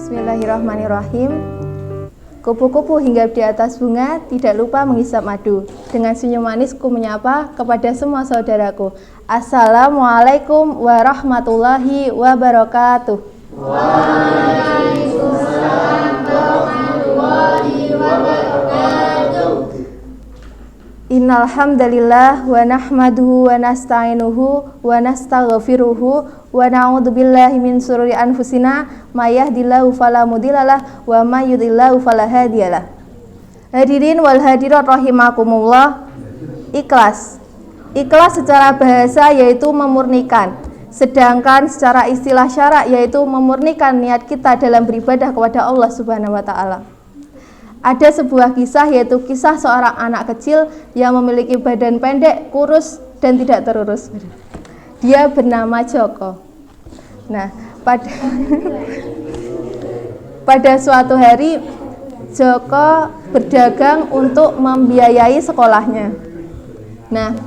Bismillahirrahmanirrahim. Kupu-kupu hinggap di atas bunga, tidak lupa menghisap madu. Dengan senyum manis ku menyapa kepada semua saudaraku. Assalamualaikum warahmatullahi wabarakatuh. Waalaikumsalam warahmatullahi wabarakatuh. Innal hamdalillah wa nahmaduhu wa nasta'inuhu wa nastaghfiruhu wa na'udzubillahi min syururi anfusina may yahdihillahu fala mudhillalah wa may yudhlilhu fala hadiyalah. Hadirin wal hadirat rahimakumullah. Ikhlas. Ikhlas secara bahasa yaitu memurnikan, sedangkan secara istilah syara yaitu memurnikan niat kita dalam beribadah kepada Allah Subhanahu wa taala. Ada sebuah kisah, yaitu kisah seorang anak kecil yang memiliki badan pendek, kurus, dan tidak terurus. Dia bernama Joko. Nah, pada suatu hari Joko berdagang untuk membiayai sekolahnya. Nah,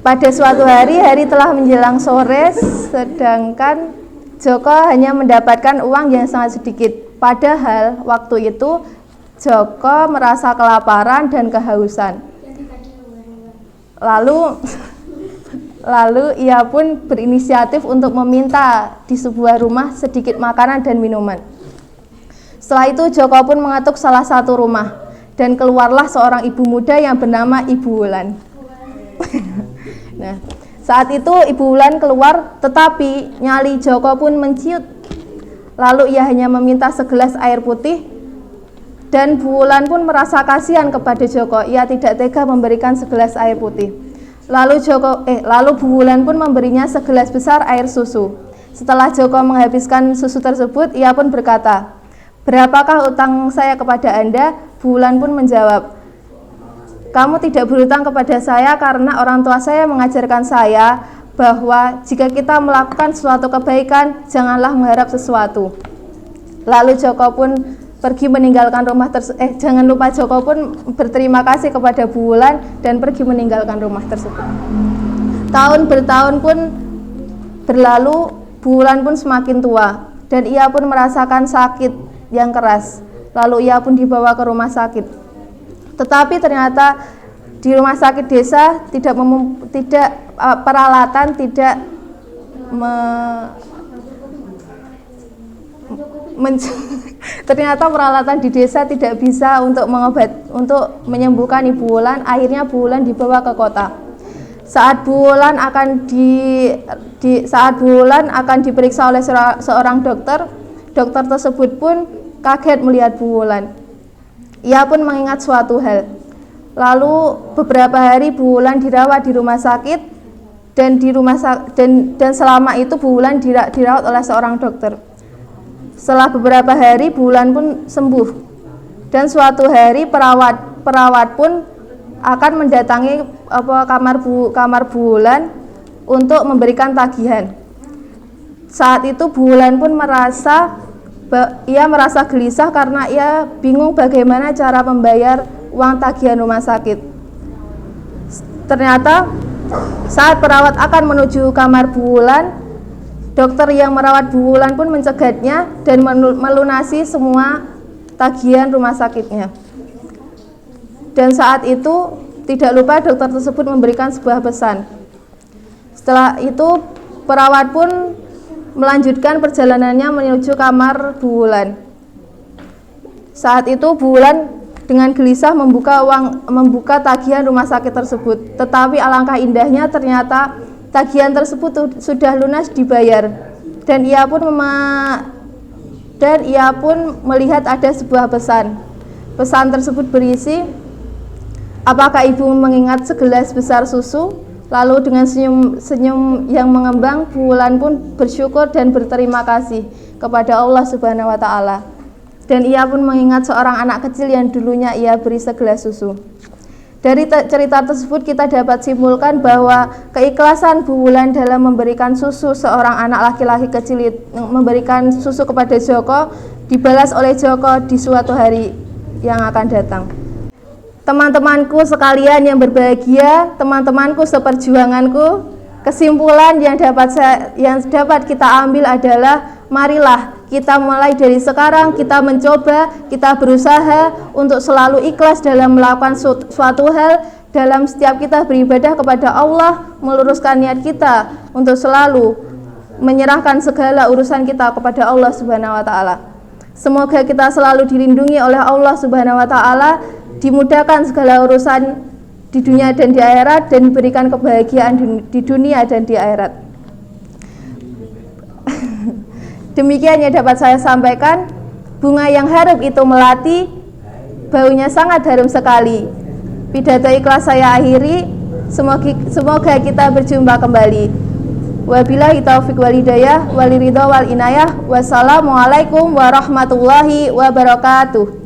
pada suatu hari telah menjelang sore, sedangkan Joko hanya mendapatkan uang yang sangat sedikit. Padahal waktu itu Joko merasa kelaparan dan kehausan. Lalu ia pun berinisiatif untuk meminta di sebuah rumah sedikit makanan dan minuman. Setelah itu Joko pun mengetuk salah satu rumah dan keluarlah seorang ibu muda yang bernama Ibu Wulan. Nah, saat itu Ibu Wulan keluar, tetapi nyali Joko pun menciut. Lalu ia hanya meminta segelas air putih. Dan Bu Wulan pun merasa kasihan kepada Joko. Ia tidak tega memberikan segelas air putih. Lalu Bu Wulan pun memberinya segelas besar air susu. Setelah Joko menghabiskan susu tersebut, ia pun berkata, "Berapakah utang saya kepada Anda?" Bu Wulan pun menjawab, "Kamu tidak berutang kepada saya karena orang tua saya mengajarkan saya bahwa jika kita melakukan suatu kebaikan, janganlah mengharap sesuatu." Lalu Joko pun pergi meninggalkan rumah tersebut. Jangan lupa Joko pun berterima kasih kepada Bu Wulan dan pergi meninggalkan rumah tersebut. Tahun bertahun pun berlalu, Bu Wulan pun semakin tua dan ia pun merasakan sakit yang keras. Lalu ia pun dibawa ke rumah sakit. Tetapi ternyata di rumah sakit desa ternyata peralatan di desa tidak bisa untuk menyembuhkan Ibu Wulan. Akhirnya Bu Wulan dibawa ke kota. Saat Bu Wulan akan diperiksa oleh seorang dokter tersebut pun kaget melihat Bu Wulan. Ia pun mengingat suatu hal. Lalu beberapa hari Bu Wulan dirawat di rumah sakit dan selama itu Bu Wulan dirawat oleh seorang dokter. Setelah beberapa hari Bu Wulan pun sembuh dan suatu hari perawat pun akan mendatangi kamar Bu Wulan untuk memberikan tagihan. Saat itu Bu Wulan pun merasa gelisah karena ia bingung bagaimana cara membayar uang tagihan rumah sakit. Ternyata saat perawat akan menuju kamar Bu Wulan, dokter yang merawat Bu Wulan pun mencegatnya dan melunasi semua tagihan rumah sakitnya. Dan saat itu tidak lupa dokter tersebut memberikan sebuah pesan. Setelah itu perawat pun melanjutkan perjalanannya menuju kamar Bu Wulan. Saat itu Bu Wulan dengan gelisah membuka tagihan rumah sakit tersebut. Tetapi alangkah indahnya ternyata tagihan tersebut sudah lunas dibayar dan ia pun melihat ada sebuah pesan. Pesan tersebut berisi, "Apakah ibu mengingat segelas besar susu?" Lalu dengan senyum yang mengembang, Bu Wulan pun bersyukur dan berterima kasih kepada Allah Subhanahu wa taala. Dan ia pun mengingat seorang anak kecil yang dulunya ia beri segelas susu. Dari cerita tersebut kita dapat simpulkan bahwa keikhlasan Bu Wulan dalam memberikan susu seorang anak laki-laki kecil, memberikan susu kepada Joko, dibalas oleh Joko di suatu hari yang akan datang. Teman-temanku sekalian yang berbahagia, teman-temanku seperjuanganku, kesimpulan yang dapat kita ambil adalah marilah Kita mulai dari sekarang, kita mencoba, kita berusaha untuk selalu ikhlas dalam melakukan suatu hal, dalam setiap kita beribadah kepada Allah, meluruskan niat kita untuk selalu menyerahkan segala urusan kita kepada Allah Subhanahu wa taala. Semoga kita selalu dilindungi oleh Allah Subhanahu wa taala, dimudahkan segala urusan di dunia dan di akhirat, dan diberikan kebahagiaan di dunia dan di akhirat. Demikian yang dapat saya sampaikan. Bunga yang harum itu melati, baunya sangat harum sekali. Pidato ikhlas saya akhiri. Semoga kita berjumpa kembali. Wabillahi taufiq wal hidayah, waliridho wal inayah. Wassalamualaikum warahmatullahi wabarakatuh.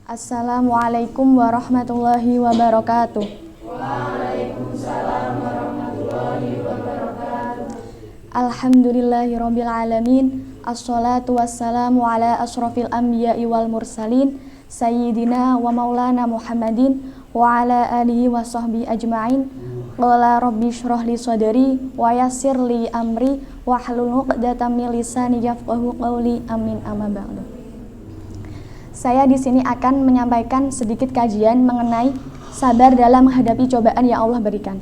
Assalamualaikum warahmatullahi wabarakatuh. Waalaikumsalam warahmatullahi wabarakatuh. Alhamdulillahirabbil alamin. Assalatu wassalamu ala asyrafil anbiya'i wal mursalin sayyidina wa maulana Muhammadin wa ala alihi wa sahbihi ajma'in. Qala rabbi shrah li sadri wa yassir li amri wa hlul 'uqdatam min lisani yafqahu qawli. Amin amma ba'du. Saya di sini akan menyampaikan sedikit kajian mengenai sabar dalam menghadapi cobaan yang Allah berikan.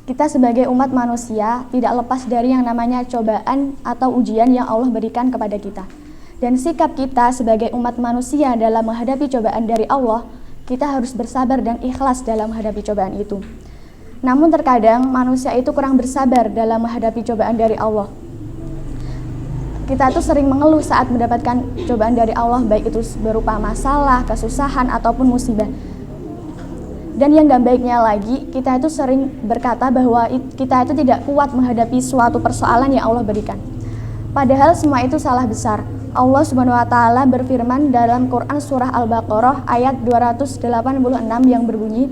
Kita sebagai umat manusia tidak lepas dari yang namanya cobaan atau ujian yang Allah berikan kepada kita. Dan sikap kita sebagai umat manusia dalam menghadapi cobaan dari Allah, kita harus bersabar dan ikhlas dalam menghadapi cobaan itu. Namun terkadang manusia itu kurang bersabar dalam menghadapi cobaan dari Allah. Kita tuh sering mengeluh saat mendapatkan cobaan dari Allah, baik itu berupa masalah, kesusahan, ataupun musibah. Dan yang gak baiknya lagi, kita itu sering berkata bahwa kita itu tidak kuat menghadapi suatu persoalan yang Allah berikan. Padahal semua itu salah besar. Allah Subhanahu wa taala berfirman dalam Quran surah Al-Baqarah ayat 286 yang berbunyi,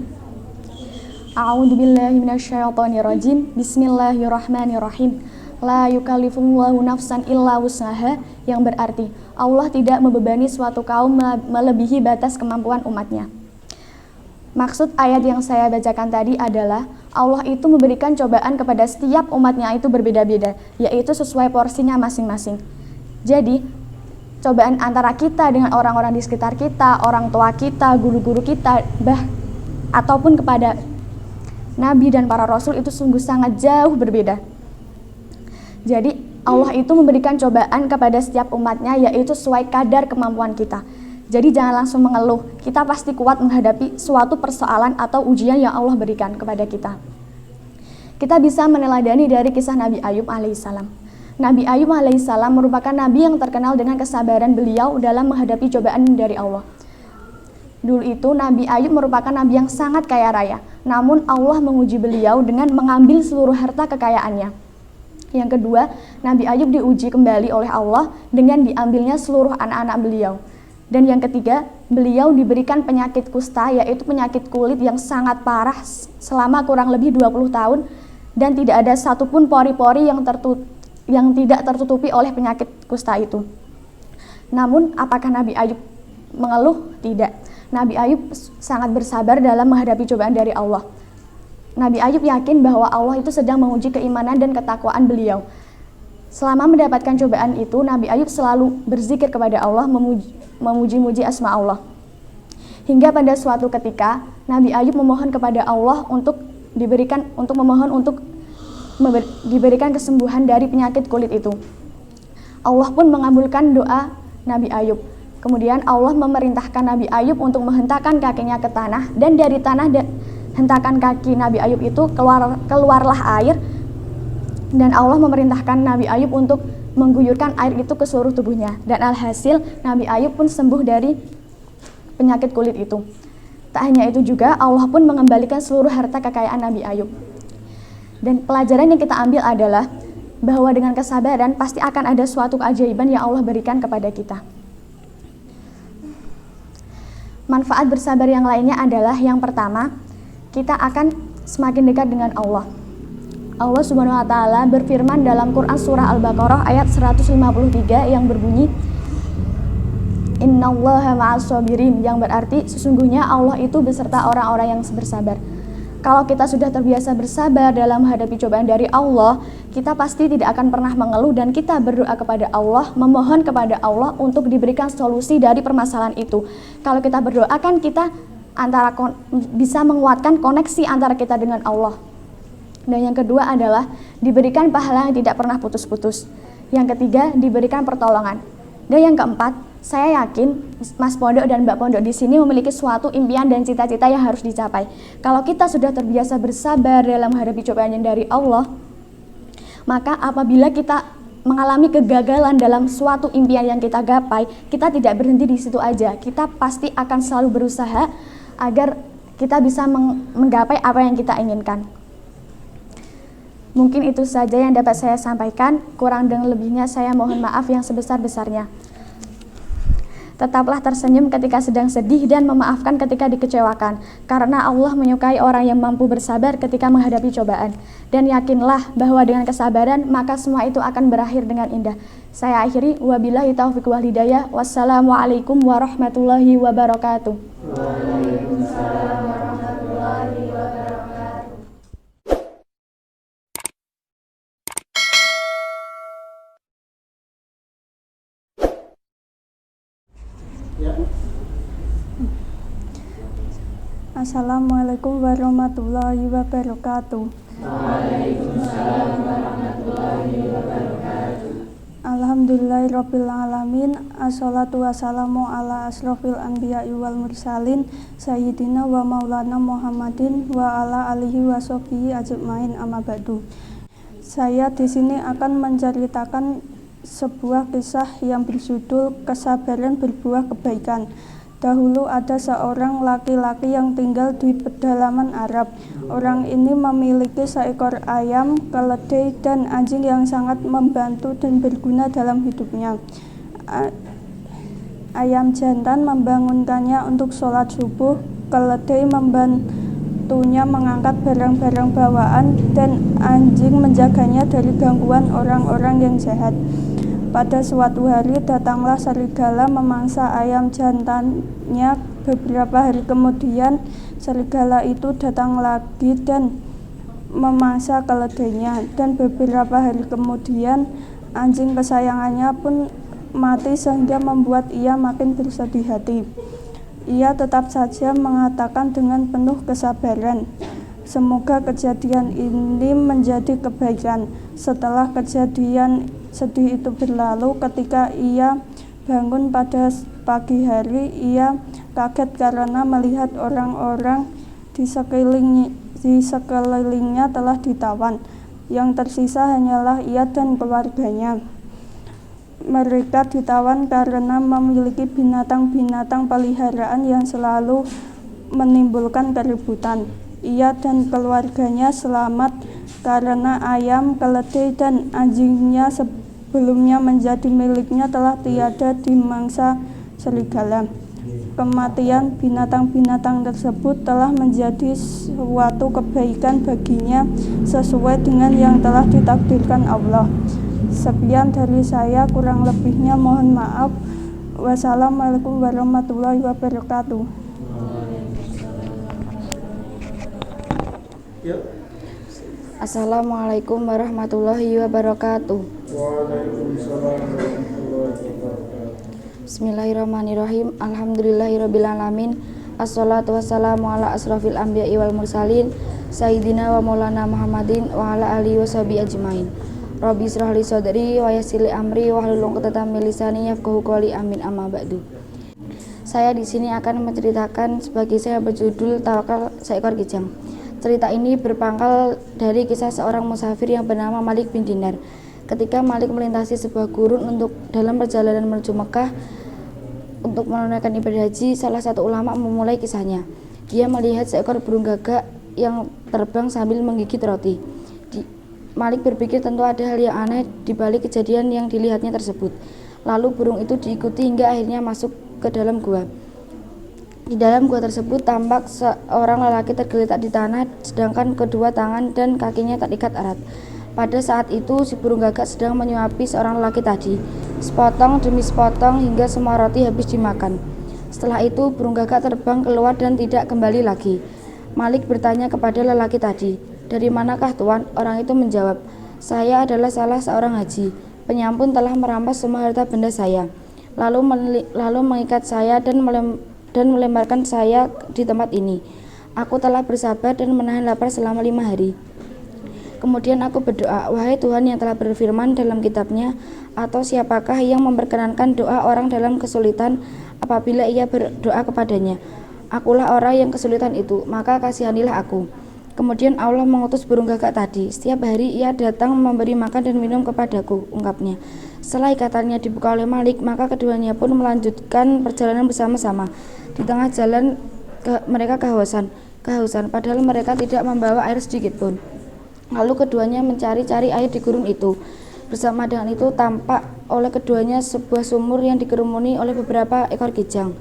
A'udzubillahi minasyaitonirrajim. Bismillahirrahmanirrahim. La yukallifullahu nafsan illa wus'aha, yang berarti Allah tidak membebani suatu kaum melebihi batas kemampuan umatnya. Maksud ayat yang saya bacakan tadi adalah Allah itu memberikan cobaan kepada setiap umatnya itu berbeda-beda, yaitu sesuai porsinya masing-masing. Jadi, cobaan antara kita dengan orang-orang di sekitar kita, orang tua kita, guru-guru kita, ataupun kepada Nabi dan para Rasul itu sungguh sangat jauh berbeda. Jadi Allah itu memberikan cobaan kepada setiap umatnya, yaitu sesuai kadar kemampuan kita. Jadi jangan langsung mengeluh, kita pasti kuat menghadapi suatu persoalan atau ujian yang Allah berikan kepada kita. Kita bisa meneladani dari kisah Nabi Ayub alaihissalam. Nabi Ayub alaihissalam merupakan nabi yang terkenal dengan kesabaran beliau dalam menghadapi cobaan dari Allah. Dulu itu Nabi Ayub merupakan nabi yang sangat kaya raya, namun Allah menguji beliau dengan mengambil seluruh harta kekayaannya. Yang kedua, Nabi Ayub diuji kembali oleh Allah dengan diambilnya seluruh anak-anak beliau. Dan yang ketiga, beliau diberikan penyakit kusta, yaitu penyakit kulit yang sangat parah selama kurang lebih 20 tahun, dan tidak ada satupun pori-pori yang tidak tertutupi oleh penyakit kusta itu. Namun, apakah Nabi Ayub mengeluh? Tidak. Nabi Ayub sangat bersabar dalam menghadapi cobaan dari Allah. Nabi Ayub yakin bahwa Allah itu sedang menguji keimanan dan ketakwaan beliau. Selama mendapatkan cobaan itu, Nabi Ayub selalu berzikir kepada Allah, memuji-muji asma Allah. Hingga pada suatu ketika, Nabi Ayub memohon kepada Allah untuk diberikan kesembuhan dari penyakit kulit itu. Allah pun mengabulkan doa Nabi Ayub. Kemudian Allah memerintahkan Nabi Ayub untuk menghentakkan kakinya ke tanah, dan dari tanah hentakan kaki Nabi Ayub itu keluarlah air, dan Allah memerintahkan Nabi Ayub untuk mengguyurkan air itu ke seluruh tubuhnya, dan alhasil Nabi Ayub pun sembuh dari penyakit kulit itu. Tak hanya itu juga, Allah pun mengembalikan seluruh harta kekayaan Nabi Ayub. Dan pelajaran yang kita ambil adalah bahwa dengan kesabaran pasti akan ada suatu keajaiban yang Allah berikan kepada kita. Manfaat bersabar yang lainnya adalah yang pertama, kita akan semakin dekat dengan Allah. Allah Subhanahu wa taala berfirman dalam Quran surah Al-Baqarah ayat 153 yang berbunyi Innallaha ma'as sabirin, yang berarti sesungguhnya Allah itu beserta orang-orang yang bersabar. Kalau kita sudah terbiasa bersabar dalam menghadapi cobaan dari Allah, kita pasti tidak akan pernah mengeluh dan kita berdoa kepada Allah, memohon kepada Allah untuk diberikan solusi dari permasalahan itu. Kalau kita berdoa kan kita bisa menguatkan koneksi antara kita dengan Allah. Dan yang kedua adalah diberikan pahala yang tidak pernah putus-putus. Yang ketiga, diberikan pertolongan. Dan yang keempat, saya yakin Mas Pondok dan Mbak Pondok di sini memiliki suatu impian dan cita-cita yang harus dicapai. Kalau kita sudah terbiasa bersabar dalam menghadapi cobaan yang dari Allah, maka apabila kita mengalami kegagalan dalam suatu impian yang kita gapai, kita tidak berhenti di situ aja. Kita pasti akan selalu berusaha agar kita bisa menggapai apa yang kita inginkan. Mungkin itu saja yang dapat saya sampaikan. Kurang dan lebihnya saya mohon maaf yang sebesar-besarnya. Tetaplah tersenyum ketika sedang sedih dan memaafkan ketika dikecewakan, karena Allah menyukai orang yang mampu bersabar ketika menghadapi cobaan. Dan yakinlah bahwa dengan kesabaran maka semua itu akan berakhir dengan indah. Saya akhiri, wabillahi taufiq wal hidayah. Wassalamualaikum warahmatullahi wabarakatuh. Waalaikumsalam warahmatullahi wabarakatuh. Assalamualaikum warahmatullahi wabarakatuh. Waalaikumsalam warahmatullahi wabarakatuh. Alhamdulillahirabbil alamin. Assalatu wassalamu ala asrofil anbiya'i wal mursalin sayyidina wa maulana Muhammadin wa ala alihi wa sahbihi ajmain, amma ba'du. Saya di sini akan menceritakan sebuah kisah yang berjudul Kesabaran Berbuah Kebaikan. Dahulu ada seorang laki-laki yang tinggal di pedalaman Arab. Orang ini memiliki seekor ayam, keledai, dan anjing yang sangat membantu dan berguna dalam hidupnya. Ayam jantan membangunkannya untuk sholat subuh, keledai membantunya mengangkat barang-barang bawaan, dan anjing menjaganya dari gangguan orang-orang yang jahat. Pada suatu hari datanglah serigala memangsa ayam jantannya. Beberapa hari kemudian serigala itu datang lagi dan memangsa keledainya. Dan beberapa hari kemudian anjing kesayangannya pun mati sehingga membuat ia makin bersedih hati. Ia tetap saja mengatakan dengan penuh kesabaran, semoga kejadian ini menjadi kebaikan. Setelah kejadian sedih itu berlalu, ketika ia bangun pada pagi hari, ia kaget karena melihat orang-orang di sekelilingnya telah ditawan. Yang tersisa hanyalah ia dan keluarganya. Mereka ditawan karena memiliki binatang-binatang peliharaan yang selalu menimbulkan keributan. Ia dan keluarganya selamat karena ayam, keledai, dan anjingnya sebelumnya menjadi miliknya telah tiada dimangsa serigala. Kematian binatang-binatang tersebut telah menjadi suatu kebaikan baginya sesuai dengan yang telah ditakdirkan Allah. Sekian dari saya, kurang lebihnya mohon maaf. Wassalamualaikum warahmatullahi wabarakatuh. Assalamualaikum warahmatullahi wabarakatuh. Bismillahirrahmanirrahim. Alhamdulillahirabbil alamin. Assalatu wassalamu ala asrofil anbiya'i wal mursalin sayyidina wa maulana Muhammadin wa ala alihi washabihi ajmain. Rabbi israh li sadri wa yassir li amri wahlul 'uqdatam min lisani yafqahu qawli, amin, amma ba'du. Saya di sini akan menceritakan sebagai saya berjudul Tawakal Seekor Kijang. Cerita ini berpangkal dari kisah seorang musafir yang bernama Malik bin Dinar. Ketika Malik melintasi sebuah gurun dalam perjalanan menuju Mekah untuk menunaikan ibadah haji, salah satu ulama memulai kisahnya. Dia melihat seekor burung gagak yang terbang sambil menggigit roti. Malik berpikir tentu ada hal yang aneh di balik kejadian yang dilihatnya tersebut. Lalu burung itu diikuti hingga akhirnya masuk ke dalam gua. Di dalam gua tersebut tampak seorang lelaki tergeletak di tanah, sedangkan kedua tangan dan kakinya terikat erat. Pada saat itu, si burung gagak sedang menyuapi seorang lelaki tadi. Sepotong demi sepotong hingga semua roti habis dimakan. Setelah itu, burung gagak terbang keluar dan tidak kembali lagi. Malik bertanya kepada lelaki tadi, "Dari manakah Tuan?" Orang itu menjawab, "Saya adalah salah seorang haji. Penyampun telah merampas semua harta benda saya, lalu mengikat saya dan melemparkan saya di tempat ini. Aku telah bersabar dan menahan lapar selama 5 hari. Kemudian aku berdoa, wahai Tuhan yang telah berfirman dalam kitabnya, atau siapakah yang memperkenankan doa orang dalam kesulitan apabila ia berdoa kepadanya? Akulah orang yang kesulitan itu, maka kasihanilah aku." Kemudian Allah mengutus burung gagak tadi. Setiap hari ia datang memberi makan dan minum kepadaku, ungkapnya. Setelah ikatannya dibuka oleh Malik, maka keduanya pun melanjutkan perjalanan bersama-sama. Di tengah jalan mereka kehausan, padahal mereka tidak membawa air sedikit pun. Lalu keduanya mencari-cari air di gurun itu. Bersama dengan itu tampak oleh keduanya sebuah sumur yang dikerumuni oleh beberapa ekor kijang.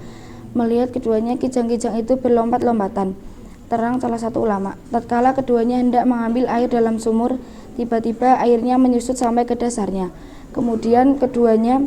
Melihat keduanya, kijang-kijang itu berlompat-lompatan. Terang salah satu ulama, tatkala keduanya hendak mengambil air dalam sumur, tiba-tiba airnya menyusut sampai ke dasarnya. Kemudian keduanya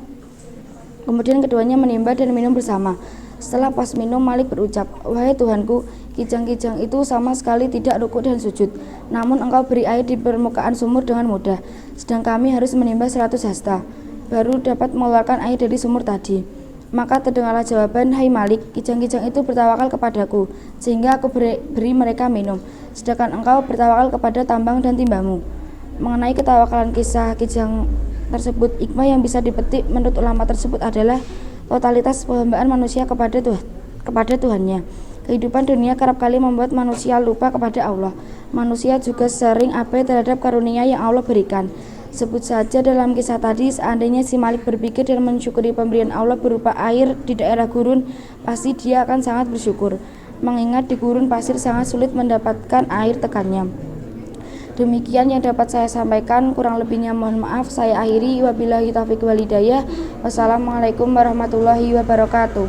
menimba dan minum bersama. Setelah pas minum, Malik berucap, "Wahai Tuhanku, kijang-kijang itu sama sekali tidak rukuk dan sujud. Namun engkau beri air di permukaan sumur dengan mudah, sedang kami harus menimba 100 hasta, baru dapat mengeluarkan air dari sumur tadi." Maka terdengarlah jawaban, "Hai Malik, kijang-kijang itu bertawakal kepadaku, sehingga aku beri mereka minum, sedangkan engkau bertawakal kepada tambang dan timbamu." Mengenai ketawakalan kisah kijang tersebut, hikmah yang bisa dipetik menurut ulama tersebut adalah totalitas penghambaan manusia kepada Tuhannya. Kehidupan dunia kerap kali membuat manusia lupa kepada Allah. Manusia juga sering abai terhadap karunia yang Allah berikan. Sebut saja dalam kisah tadi, seandainya si Malik berpikir dan mensyukuri pemberian Allah berupa air di daerah gurun, pasti dia akan sangat bersyukur, mengingat di gurun pasir sangat sulit mendapatkan air tekannya. Demikian yang dapat saya sampaikan, kurang lebihnya mohon maaf. Saya akhiri, wabillahi taufiq wal hidayah. Wassalamualaikum warahmatullahi wabarakatuh.